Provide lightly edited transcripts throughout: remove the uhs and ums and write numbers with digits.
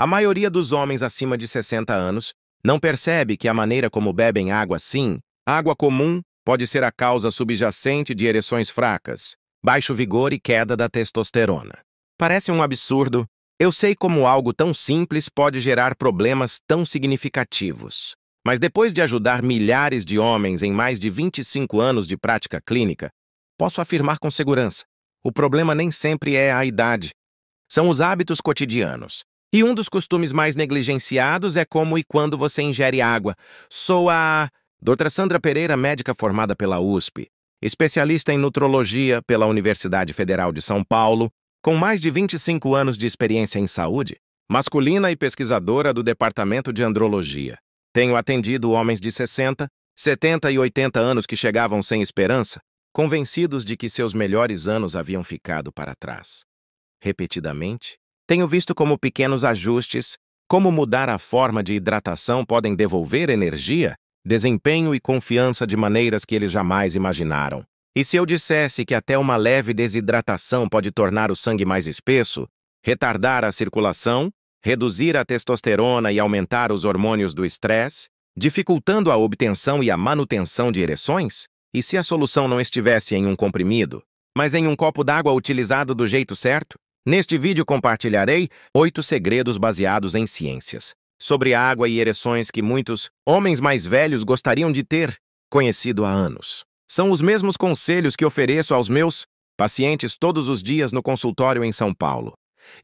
A maioria dos homens acima de 60 anos não percebe que a maneira como bebem água água comum, pode ser a causa subjacente de ereções fracas, baixo vigor e queda da testosterona. Parece um absurdo. Eu sei como algo tão simples pode gerar problemas tão significativos. Mas depois de ajudar milhares de homens em mais de 25 anos de prática clínica, posso afirmar com segurança: o problema nem sempre é a idade. São os hábitos cotidianos. E um dos costumes mais negligenciados é como e quando você ingere água. Sou a Dra. Sandra Pereira, médica formada pela USP, especialista em nutrologia pela Universidade Federal de São Paulo, com mais de 25 anos de experiência em saúde masculina e pesquisadora do Departamento de Andrologia. Tenho atendido homens de 60, 70 e 80 anos que chegavam sem esperança, convencidos de que seus melhores anos haviam ficado para trás. Repetidamente, tenho visto como pequenos ajustes, como mudar a forma de hidratação podem devolver energia, desempenho e confiança de maneiras que eles jamais imaginaram. E se eu dissesse que até uma leve desidratação pode tornar o sangue mais espesso, retardar a circulação, reduzir a testosterona e aumentar os hormônios do estresse, dificultando a obtenção e a manutenção de ereções? E se a solução não estivesse em um comprimido, mas em um copo d'água utilizado do jeito certo? Neste vídeo compartilharei 8 segredos baseados em ciências sobre água e ereções que muitos homens mais velhos gostariam de ter conhecido há anos. São os mesmos conselhos que ofereço aos meus pacientes todos os dias no consultório em São Paulo.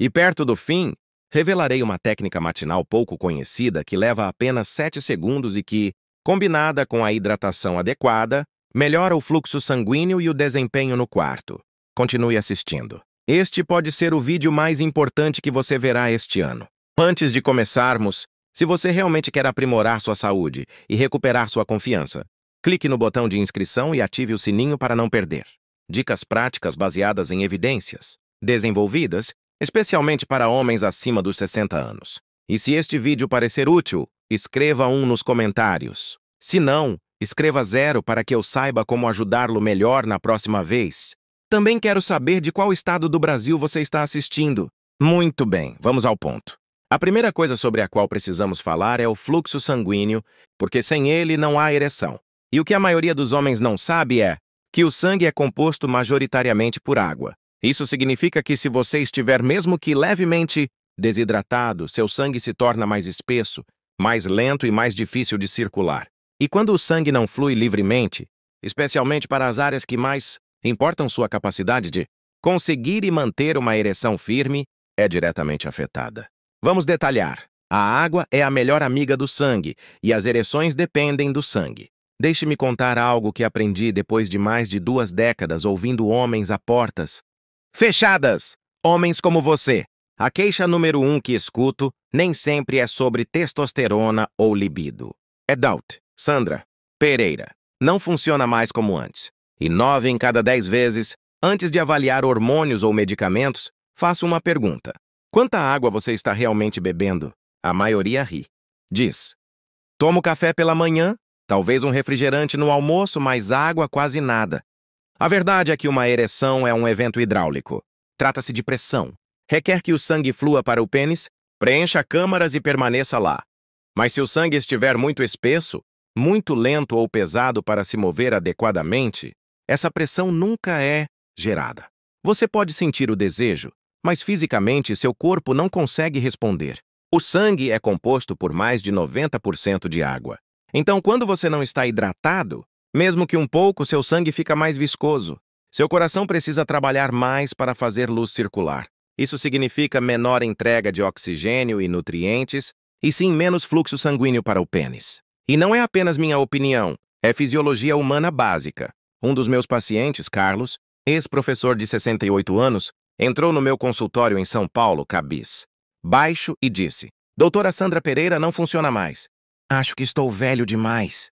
E perto do fim, revelarei uma técnica matinal pouco conhecida que leva apenas 7 segundos e que, combinada com a hidratação adequada, melhora o fluxo sanguíneo e o desempenho no quarto. Continue assistindo. Este pode ser o vídeo mais importante que você verá este ano. Antes de começarmos, se você realmente quer aprimorar sua saúde e recuperar sua confiança, clique no botão de inscrição e ative o sininho para não perder dicas práticas baseadas em evidências, desenvolvidas especialmente para homens acima dos 60 anos. E se este vídeo parecer útil, escreva 1 nos comentários. Se não, escreva 0 para que eu saiba como ajudá-lo melhor na próxima vez. Também quero saber de qual estado do Brasil você está assistindo. Muito bem, vamos ao ponto. A primeira coisa sobre a qual precisamos falar é o fluxo sanguíneo, porque sem ele não há ereção. E o que a maioria dos homens não sabe é que o sangue é composto majoritariamente por água. Isso significa que se você estiver mesmo que levemente desidratado, seu sangue se torna mais espesso, mais lento e mais difícil de circular. E quando o sangue não flui livremente, especialmente para as áreas que mais importam sua capacidade de conseguir e manter uma ereção firme, é diretamente afetada. Vamos detalhar. A água é a melhor amiga do sangue e as ereções dependem do sangue. Deixe-me contar algo que aprendi depois de mais de 2 décadas ouvindo homens a portas fechadas. Homens como você. A queixa número 1 que escuto nem sempre é sobre testosterona ou libido. É Dra. Sandra Pereira. Não funciona mais como antes. E 9 em cada 10 vezes, antes de avaliar hormônios ou medicamentos, faço uma pergunta. Quanta água você está realmente bebendo? A maioria ri. Diz: tomo café pela manhã, talvez um refrigerante no almoço, mas água quase nada. A verdade é que uma ereção é um evento hidráulico. Trata-se de pressão. Requer que o sangue flua para o pênis, preencha câmaras e permaneça lá. Mas se o sangue estiver muito espesso, muito lento ou pesado para se mover adequadamente, essa pressão nunca é gerada. Você pode sentir o desejo, mas fisicamente seu corpo não consegue responder. O sangue é composto por mais de 90% de água. Então, quando você não está hidratado, mesmo que um pouco, seu sangue fica mais viscoso. Seu coração precisa trabalhar mais para fazer luz circular. Isso significa menor entrega de oxigênio e nutrientes, e sim menos fluxo sanguíneo para o pênis. E não é apenas minha opinião, é fisiologia humana básica. Um dos meus pacientes, Carlos, ex-professor de 68 anos, entrou no meu consultório em São Paulo, Cabis, baixo, e disse: Doutora Sandra Pereira, não funciona mais. Acho que estou velho demais.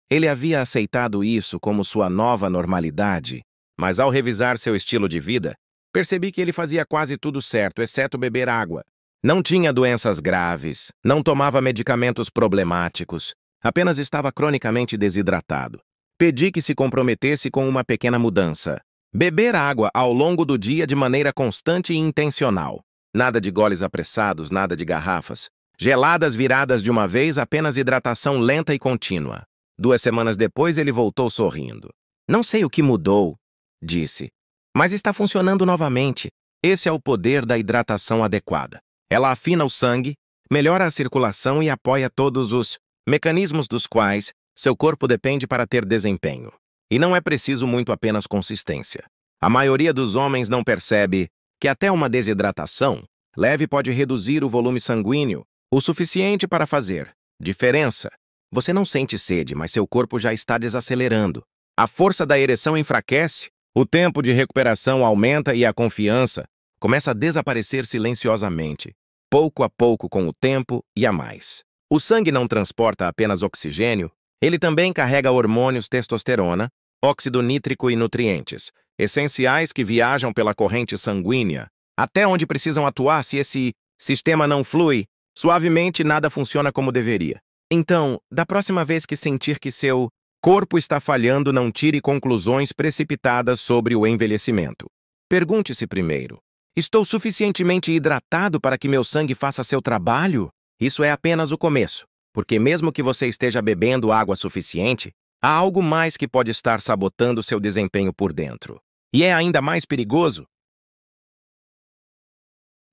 Ele havia aceitado isso como sua nova normalidade, mas ao revisar seu estilo de vida, percebi que ele fazia quase tudo certo, exceto beber água. Não tinha doenças graves, não tomava medicamentos problemáticos, apenas estava cronicamente desidratado. Pedi que se comprometesse com uma pequena mudança. Beber água ao longo do dia de maneira constante e intencional. Nada de goles apressados, nada de garrafas. Geladas viradas de uma vez, apenas hidratação lenta e contínua. 2 semanas depois, ele voltou sorrindo. Não sei o que mudou, disse, mas está funcionando novamente. Esse é o poder da hidratação adequada. Ela afina o sangue, melhora a circulação e apoia todos os mecanismos dos quais seu corpo depende para ter desempenho. E não é preciso muito, apenas consistência. A maioria dos homens não percebe que até uma desidratação leve pode reduzir o volume sanguíneo o suficiente para fazer diferença. Você não sente sede, mas seu corpo já está desacelerando. A força da ereção enfraquece, o tempo de recuperação aumenta e a confiança começa a desaparecer silenciosamente, pouco a pouco com o tempo e a mais. O sangue não transporta apenas oxigênio, ele também carrega hormônios testosterona, óxido nítrico e nutrientes, essenciais que viajam pela corrente sanguínea, até onde precisam atuar. Se esse sistema não flui suavemente, nada funciona como deveria. Então, da próxima vez que sentir que seu corpo está falhando, não tire conclusões precipitadas sobre o envelhecimento. Pergunte-se primeiro: estou suficientemente hidratado para que meu sangue faça seu trabalho? Isso é apenas o começo, porque mesmo que você esteja bebendo água suficiente, há algo mais que pode estar sabotando seu desempenho por dentro. E é ainda mais perigoso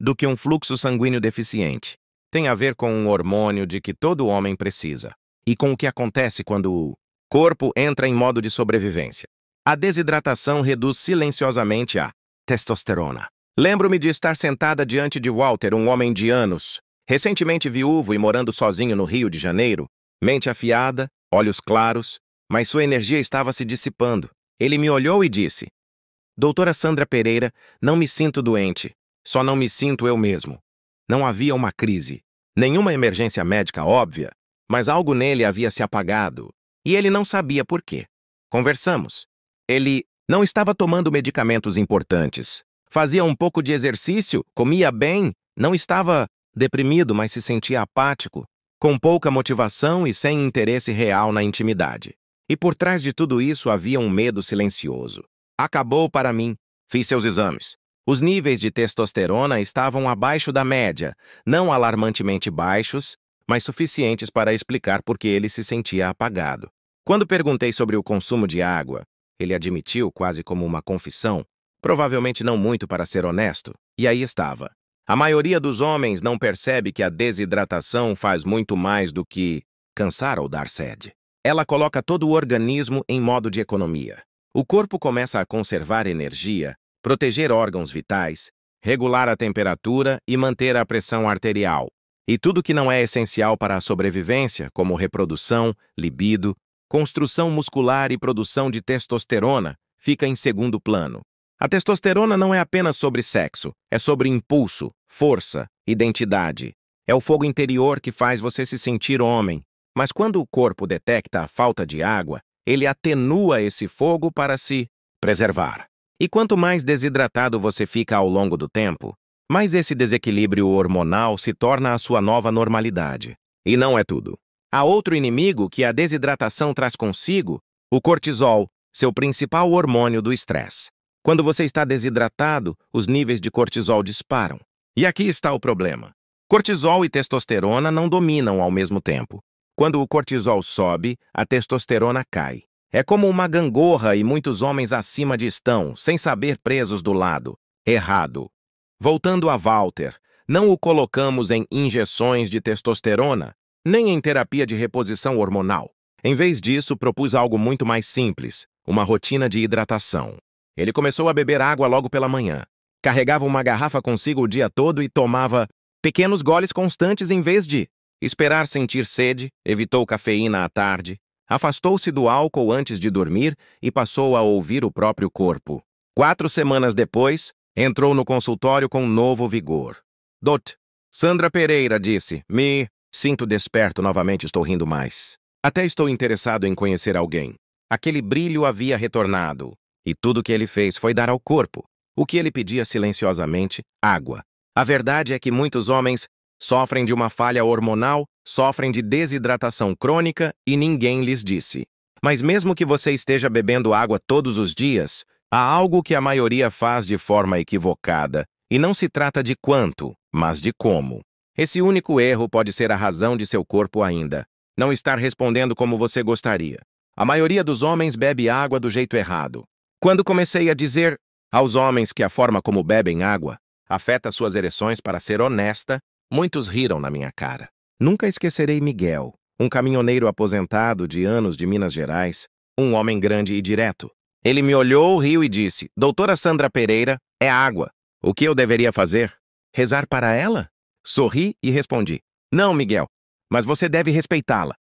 do que um fluxo sanguíneo deficiente. Tem a ver com um hormônio de que todo homem precisa, e com o que acontece quando o corpo entra em modo de sobrevivência. A desidratação reduz silenciosamente a testosterona. Lembro-me de estar sentada diante de Walter, um homem de anos, recentemente viúvo e morando sozinho no Rio de Janeiro, mente afiada, olhos claros, mas sua energia estava se dissipando. Ele me olhou e disse: Doutora Sandra Pereira, não me sinto doente, só não me sinto eu mesmo. Não havia uma crise, nenhuma emergência médica óbvia, mas algo nele havia se apagado, e ele não sabia por quê. Conversamos. Ele não estava tomando medicamentos importantes, fazia um pouco de exercício, comia bem, não estava deprimido, mas se sentia apático, com pouca motivação e sem interesse real na intimidade. E por trás de tudo isso havia um medo silencioso. Acabou para mim. Fiz seus exames. Os níveis de testosterona estavam abaixo da média, não alarmantemente baixos, mas suficientes para explicar por que ele se sentia apagado. Quando perguntei sobre o consumo de água, ele admitiu, quase como uma confissão, provavelmente não muito para ser honesto, e aí estava. A maioria dos homens não percebe que a desidratação faz muito mais do que cansar ou dar sede. Ela coloca todo o organismo em modo de economia. O corpo começa a conservar energia, proteger órgãos vitais, regular a temperatura e manter a pressão arterial. E tudo que não é essencial para a sobrevivência, como reprodução, libido, construção muscular e produção de testosterona, fica em segundo plano. A testosterona não é apenas sobre sexo, é sobre impulso, força, identidade. É o fogo interior que faz você se sentir homem. Mas quando o corpo detecta a falta de água, ele atenua esse fogo para se preservar. E quanto mais desidratado você fica ao longo do tempo, mais esse desequilíbrio hormonal se torna a sua nova normalidade. E não é tudo. Há outro inimigo que a desidratação traz consigo: o cortisol, seu principal hormônio do estresse. Quando você está desidratado, os níveis de cortisol disparam. E aqui está o problema. Cortisol e testosterona não dominam ao mesmo tempo. Quando o cortisol sobe, a testosterona cai. É como uma gangorra e muitos homens acima de estão, sem saber, presos do lado errado. Voltando a Walter, não o colocamos em injeções de testosterona, nem em terapia de reposição hormonal. Em vez disso, propus algo muito mais simples, uma rotina de hidratação. Ele começou a beber água logo pela manhã. Carregava uma garrafa consigo o dia todo e tomava pequenos goles constantes em vez de esperar sentir sede, evitou cafeína à tarde, afastou-se do álcool antes de dormir e passou a ouvir o próprio corpo. 4 semanas depois, entrou no consultório com novo vigor. Dr. Sandra Pereira disse: me sinto desperto novamente, estou rindo mais. Até estou interessado em conhecer alguém. Aquele brilho havia retornado, e tudo o que ele fez foi dar ao corpo o que ele pedia silenciosamente: água. A verdade é que muitos homens sofrem de uma falha hormonal, sofrem de desidratação crônica e ninguém lhes disse. Mas mesmo que você esteja bebendo água todos os dias, há algo que a maioria faz de forma equivocada E não se trata de quanto, mas de como. Esse único erro pode ser a razão de seu corpo ainda não estar respondendo como você gostaria. A maioria dos homens bebe água do jeito errado. Quando comecei a dizer aos homens que a forma como bebem água afeta suas ereções, para ser honesta, muitos riram na minha cara. Nunca esquecerei Miguel, um caminhoneiro aposentado de anos de Minas Gerais, um homem grande e direto. Ele me olhou, riu e disse: Doutora Sandra Pereira, é água. O que eu deveria fazer? Rezar para ela? Sorri e respondi: Não, Miguel, mas você deve respeitá-la.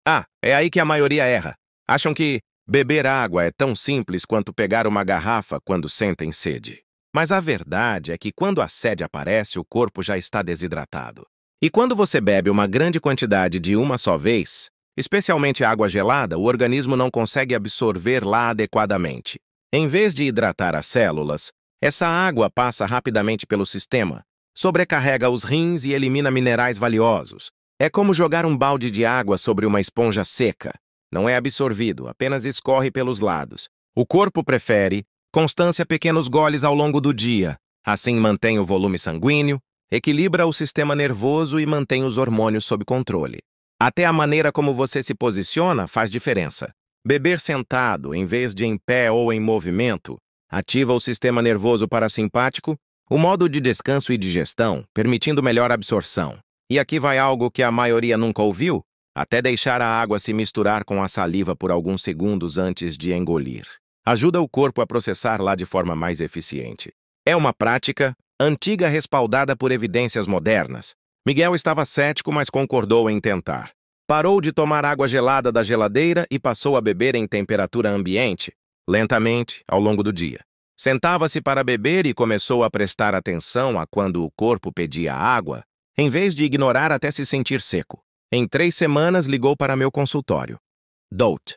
Ah, é aí que a maioria erra. Acham que beber água é tão simples quanto pegar uma garrafa quando sentem sede. Mas a verdade é que quando a sede aparece, o corpo já está desidratado. E quando você bebe uma grande quantidade de uma só vez, especialmente água gelada, o organismo não consegue absorver-la adequadamente. Em vez de hidratar as células, essa água passa rapidamente pelo sistema, sobrecarrega os rins e elimina minerais valiosos. É como jogar um balde de água sobre uma esponja seca. Não é absorvido, apenas escorre pelos lados. O corpo prefere constância, pequenos goles ao longo do dia. Assim mantém o volume sanguíneo, equilibra o sistema nervoso e mantém os hormônios sob controle. Até a maneira como você se posiciona faz diferença. Beber sentado, em vez de em pé ou em movimento, ativa o sistema nervoso parasimpático, o modo de descanso e digestão, permitindo melhor absorção. E aqui vai algo que a maioria nunca ouviu: até deixar a água se misturar com a saliva por alguns segundos antes de engolir. Ajuda o corpo a processar-la de forma mais eficiente. É uma prática antiga respaldada por evidências modernas. Miguel estava cético, mas concordou em tentar. Parou de tomar água gelada da geladeira e passou a beber em temperatura ambiente, lentamente, ao longo do dia. Sentava-se para beber e começou a prestar atenção a quando o corpo pedia água, em vez de ignorar até se sentir seco. Em 3 semanas, ligou para meu consultório. Doutor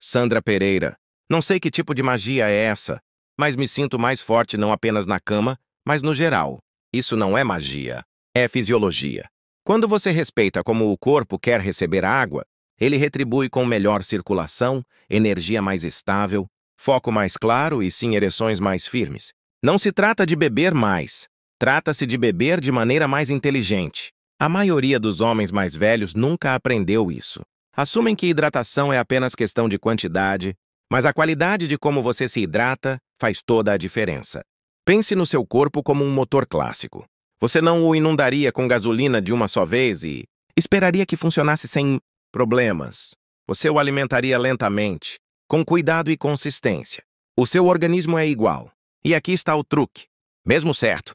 Sandra Pereira, não sei que tipo de magia é essa, mas me sinto mais forte não apenas na cama, mas no geral. Isso não é magia, é fisiologia. Quando você respeita como o corpo quer receber água, ele retribui com melhor circulação, energia mais estável, foco mais claro e sim ereções mais firmes. Não se trata de beber mais, trata-se de beber de maneira mais inteligente. A maioria dos homens mais velhos nunca aprendeu isso. Assumem que hidratação é apenas questão de quantidade, mas a qualidade de como você se hidrata faz toda a diferença. Pense no seu corpo como um motor clássico. Você não o inundaria com gasolina de uma só vez e esperaria que funcionasse sem problemas. Você o alimentaria lentamente, com cuidado e consistência. O seu organismo é igual. E aqui está o truque. Mesmo certo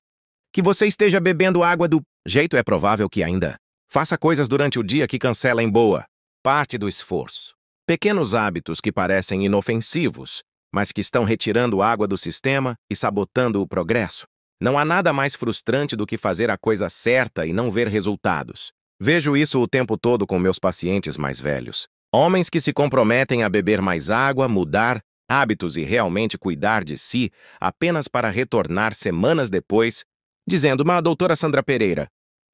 que você esteja bebendo água do jeito, é provável que ainda faça coisas durante o dia que cancelem boa parte do esforço. Pequenos hábitos que parecem inofensivos, mas que estão retirando água do sistema e sabotando o progresso. Não há nada mais frustrante do que fazer a coisa certa e não ver resultados. Vejo isso o tempo todo com meus pacientes mais velhos. Homens que se comprometem a beber mais água, mudar hábitos e realmente cuidar de si, apenas para retornar semanas depois, dizendo: Mas, doutora Sandra Pereira,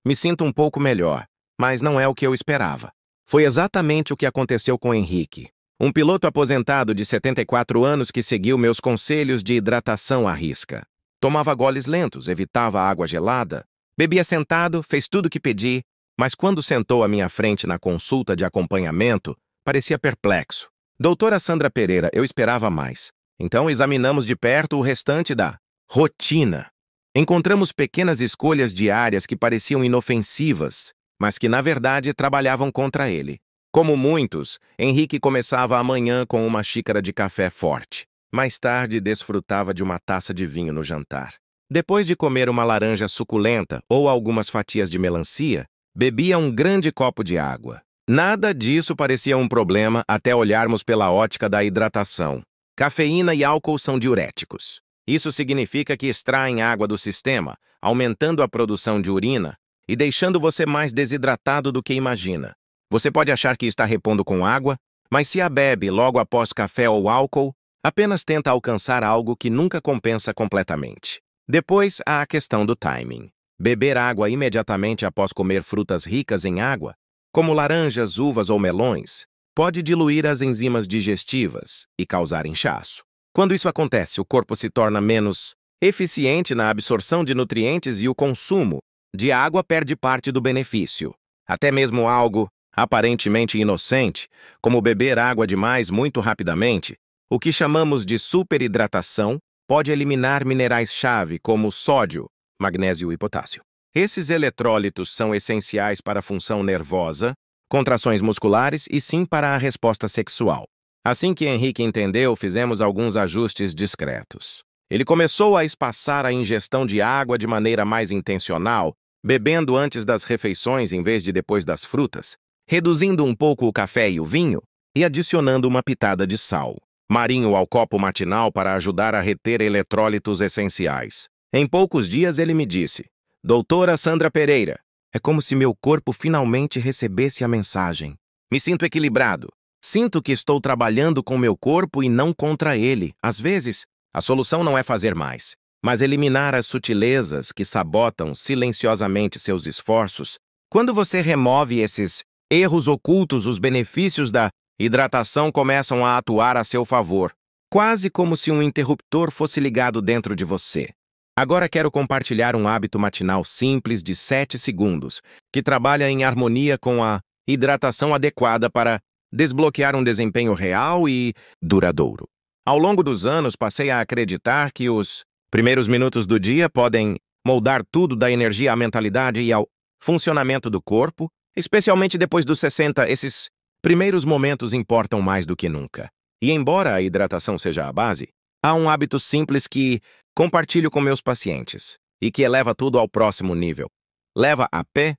me sinto um pouco melhor, mas não é o que eu esperava. Foi exatamente o que aconteceu com Henrique, um piloto aposentado de 74 anos que seguiu meus conselhos de hidratação à risca. Tomava goles lentos, evitava a água gelada, bebia sentado, fez tudo o que pedi, mas quando sentou à minha frente na consulta de acompanhamento, parecia perplexo. Doutora Sandra Pereira, eu esperava mais. Então examinamos de perto o restante da rotina. Encontramos pequenas escolhas diárias que pareciam inofensivas, mas que na verdade trabalhavam contra ele. Como muitos, Henrique começava a manhã com uma xícara de café forte. Mais tarde, desfrutava de uma taça de vinho no jantar. Depois de comer uma laranja suculenta ou algumas fatias de melancia, bebia um grande copo de água. Nada disso parecia um problema até olharmos pela ótica da hidratação. Cafeína e álcool são diuréticos. Isso significa que extraem água do sistema, aumentando a produção de urina e deixando você mais desidratado do que imagina. Você pode achar que está repondo com água, mas se a bebe logo após café ou álcool, apenas tenta alcançar algo que nunca compensa completamente. Depois, há a questão do timing. Beber água imediatamente após comer frutas ricas em água, como laranjas, uvas ou melões, pode diluir as enzimas digestivas e causar inchaço. Quando isso acontece, o corpo se torna menos eficiente na absorção de nutrientes e o consumo de água perde parte do benefício. Até mesmo algo aparentemente inocente, como beber água demais muito rapidamente, o que chamamos de superidratação, pode eliminar minerais-chave como sódio, magnésio e potássio. Esses eletrólitos são essenciais para a função nervosa, contrações musculares e sim para a resposta sexual. Assim que Henrique entendeu, fizemos alguns ajustes discretos. Ele começou a espaçar a ingestão de água de maneira mais intencional, bebendo antes das refeições em vez de depois das frutas, reduzindo um pouco o café e o vinho e adicionando uma pitada de sal marinho ao copo matinal para ajudar a reter eletrólitos essenciais. Em poucos dias ele me disse: Doutora Sandra Pereira, é como se meu corpo finalmente recebesse a mensagem. Me sinto equilibrado. Sinto que estou trabalhando com meu corpo e não contra ele. Às vezes, a solução não é fazer mais, mas eliminar as sutilezas que sabotam silenciosamente seus esforços. Quando você remove esses erros ocultos, os benefícios da hidratação começam a atuar a seu favor, quase como se um interruptor fosse ligado dentro de você. Agora quero compartilhar um hábito matinal simples de 7 segundos, que trabalha em harmonia com a hidratação adequada para desbloquear um desempenho real e duradouro. Ao longo dos anos, passei a acreditar que os primeiros minutos do dia podem moldar tudo, da energia à mentalidade e ao funcionamento do corpo, especialmente depois dos 60. Esses primeiros momentos importam mais do que nunca. E embora a hidratação seja a base, há um hábito simples que compartilho com meus pacientes e que eleva tudo ao próximo nível. Leva a pé